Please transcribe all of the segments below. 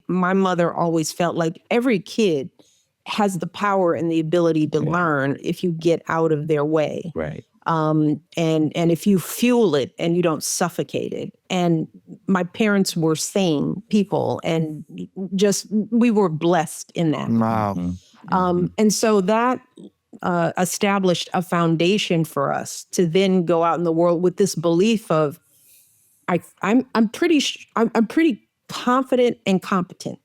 my mother always felt like every kid has the power and the ability to learn if you get out of their way. Right. And if you fuel it and you don't suffocate it. And my parents were sane people, and just we were blessed in that. Wow. And so that established a foundation for us to then go out in the world with this belief of I'm pretty confident and competent,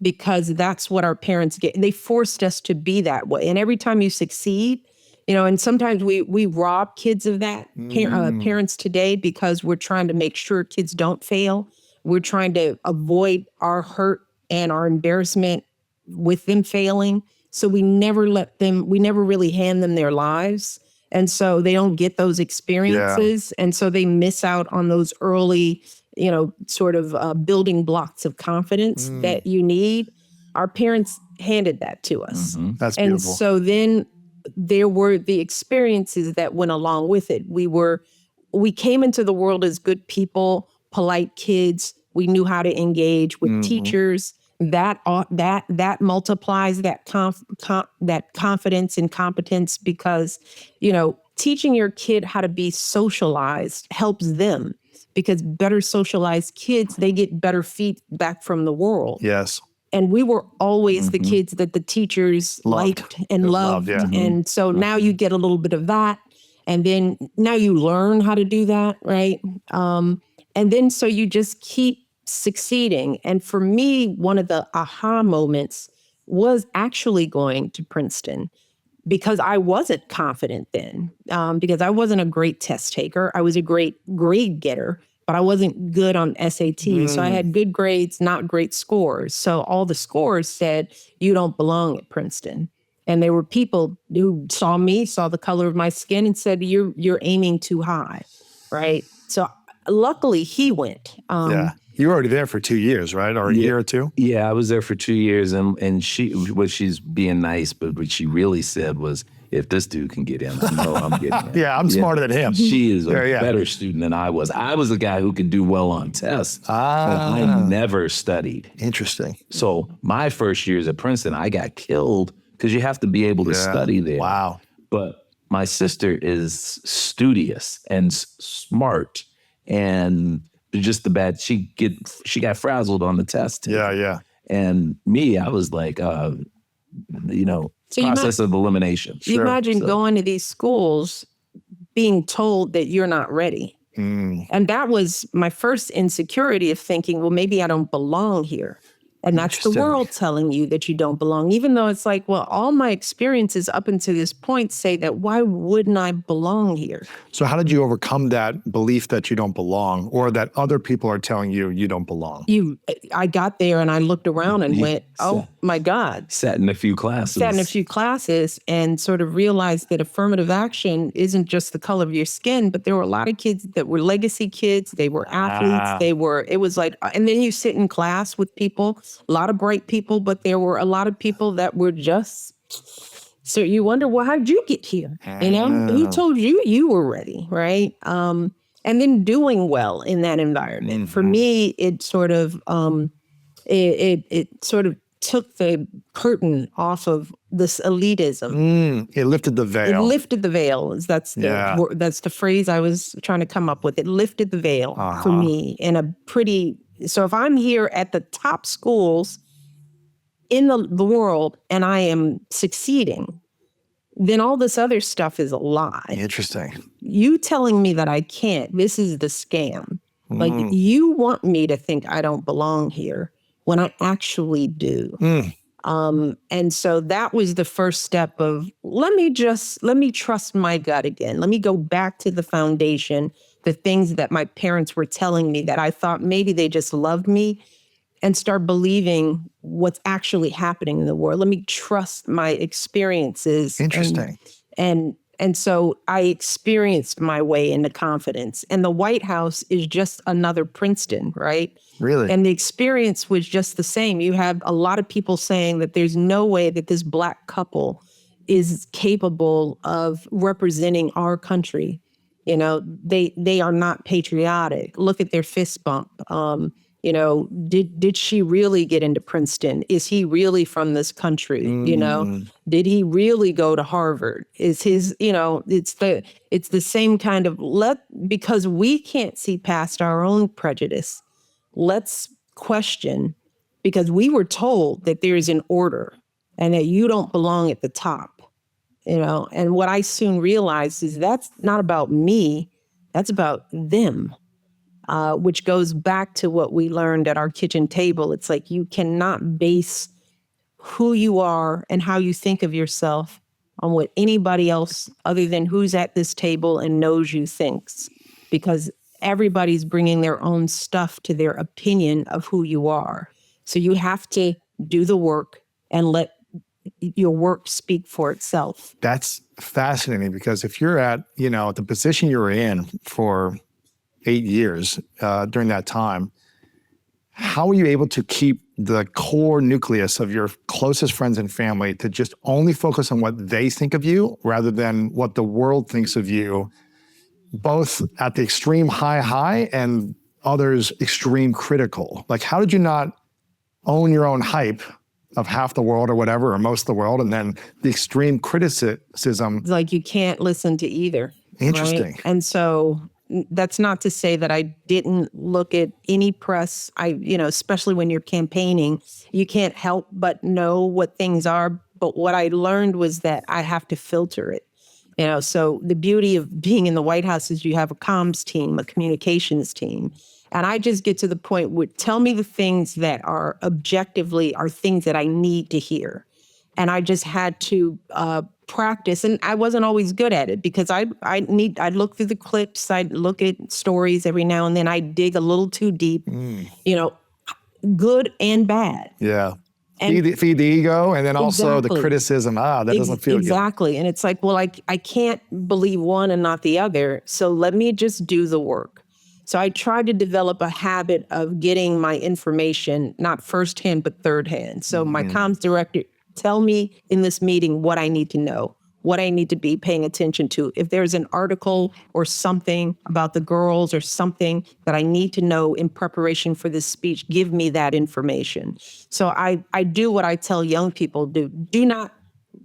because that's what our parents get. They forced us to be that way. And every time you succeed, and sometimes we rob kids of that, parents today, because we're trying to make sure kids don't fail. We're trying to avoid our hurt and our embarrassment with them failing. So we never really hand them their lives. And so they don't get those experiences. And so they miss out on those early, sort of building blocks of confidence that you need. Our parents handed that to us. That's beautiful. And so then there were the experiences that went along with it. We came into the world as good people, polite kids. We knew how to engage with teachers. That multiplies that confidence and competence, because, teaching your kid how to be socialized helps them, because better socialized kids, they get better feedback from the world. Yes. And we were always the kids that the teachers liked and loved. And so now you get a little bit of that. And then now you learn how to do that, right? And then so you just keep succeeding. And for me, one of the aha moments was actually going to Princeton, because I wasn't confident then, because I wasn't a great test taker. I was a great grade getter, but I wasn't good on SAT. So I had good grades, not great scores. So all the scores said, you don't belong at Princeton. And there were people who saw the color of my skin, and said, you're aiming too high, right? So luckily he went. You were already there for 2 years, right? Or a year or two? Yeah, I was there for 2 years, and she's being nice, but what she really said was, if this dude can get in, I know I'm getting in. I'm smarter than him. She is a better student than I was. I was a guy who could do well on tests, but I never studied. Interesting. So my first years at Princeton, I got killed because you have to be able to study there. Wow. But my sister is studious and smart, and just the bad, she got frazzled on the test. Yeah. And me, I was like, process of elimination. You imagine going to these schools being told that you're not ready. And that was my first insecurity of thinking, well, maybe I don't belong here. And that's the world telling you that you don't belong, even though it's like, well, all my experiences up until this point say that why wouldn't I belong here? So how did you overcome that belief that you don't belong, or that other people are telling you you don't belong? I got there and I looked around and went, oh my God. Sat in a few classes and sort of realized that affirmative action isn't just the color of your skin, but there were a lot of kids that were legacy kids. They were athletes. It was like, and then you sit in class with people, a lot of bright people, but there were a lot of people that were just, so you wonder, well, how'd you get here? Who told you you were ready, right? And then doing well in that environment. For me, it sort of, it sort of took the curtain off of this elitism. It lifted the veil. That's the phrase I was trying to come up with. It lifted the veil for me in a pretty. So if I'm here at the top schools in the world and I am succeeding, then all this other stuff is a lie. Interesting. You telling me that I can't, this is the scam. Like, you want me to think I don't belong here when I actually do. And so that was the first step of, let me trust my gut again. Let me go back to the foundation, the things that my parents were telling me that I thought maybe they just loved me, and start believing what's actually happening in the world. Let me trust my experiences. Interesting. And so I experienced my way into confidence. And the White House is just another Princeton, right? Really? And the experience was just the same. You have a lot of people saying that there's no way that this Black couple is capable of representing our country. They are not patriotic. Look at their fist bump. You know, did she really get into Princeton? Is he really from this country? You know, did he really go to Harvard? Is his, you know, it's the same kind of because we can't see past our own prejudice. Let's question, because we were told that there is an order and that you don't belong at the top, you know. And what I soon realized is that's not about me, that's about them. Which goes back to what we learned at our kitchen table. It's like you cannot base who you are and how you think of yourself on what anybody else other than who's at this table and knows you thinks, because everybody's bringing their own stuff to their opinion of who you are. So you have to do the work and let your work speak for itself. That's fascinating, because if you're at, you know, the position you were in for 8 years during that time, how are you able to keep the core nucleus of your closest friends and family to just only focus on what they think of you rather than what the world thinks of you, both at the extreme high and others extreme critical? Like, how did you not own your own hype of half the world or whatever, or most of the world, and then the extreme criticism? It's like you can't listen to either. Interesting. Right? And so that's not to say that I didn't look at any press. You know, especially when you're campaigning, you can't help but know what things are. But what I learned was that I have to filter it. You know, so the beauty of being in the White House is you have a comms team, a communications team. And I just get to the point where tell me the things that are objectively are things that I need to hear. And I just had to practice, and I wasn't always good at it, because I'd look through the clips, I'd look at stories every now and then, I'd dig a little too deep, you know, good and bad. Yeah. And feed the ego, and then also the Exactly. criticism. That doesn't feel good. Exactly. And it's like, well, I can't believe one and not the other, so let me just do the work. So I tried to develop a habit of getting my information, not firsthand, but thirdhand. So my comms director, tell me in this meeting what I need to know, what I need to be paying attention to. If there's an article or something about the girls or something that I need to know in preparation for this speech, give me that information. So I do what I tell young people do. Do not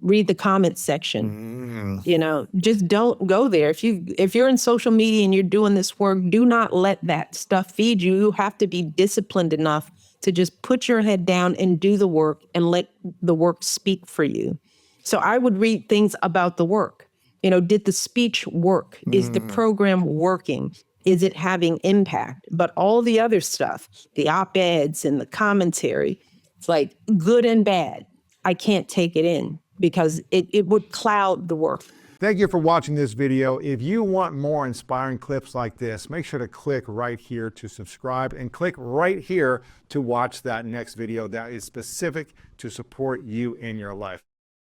read the comment section. You know, just don't go there. If you're in social media and you're doing this work, do not let that stuff feed you. You have to be disciplined enough to just put your head down and do the work and let the work speak for you. So I would read things about the work. You know, did the speech work? Is the program working? Is it having impact? But all the other stuff, the op-eds and the commentary, it's like good and bad. I can't take it in because it would cloud the work. Thank you for watching this video. If you want more inspiring clips like this, make sure to click right here to subscribe and click right here to watch that next video that is specific to support you in your life.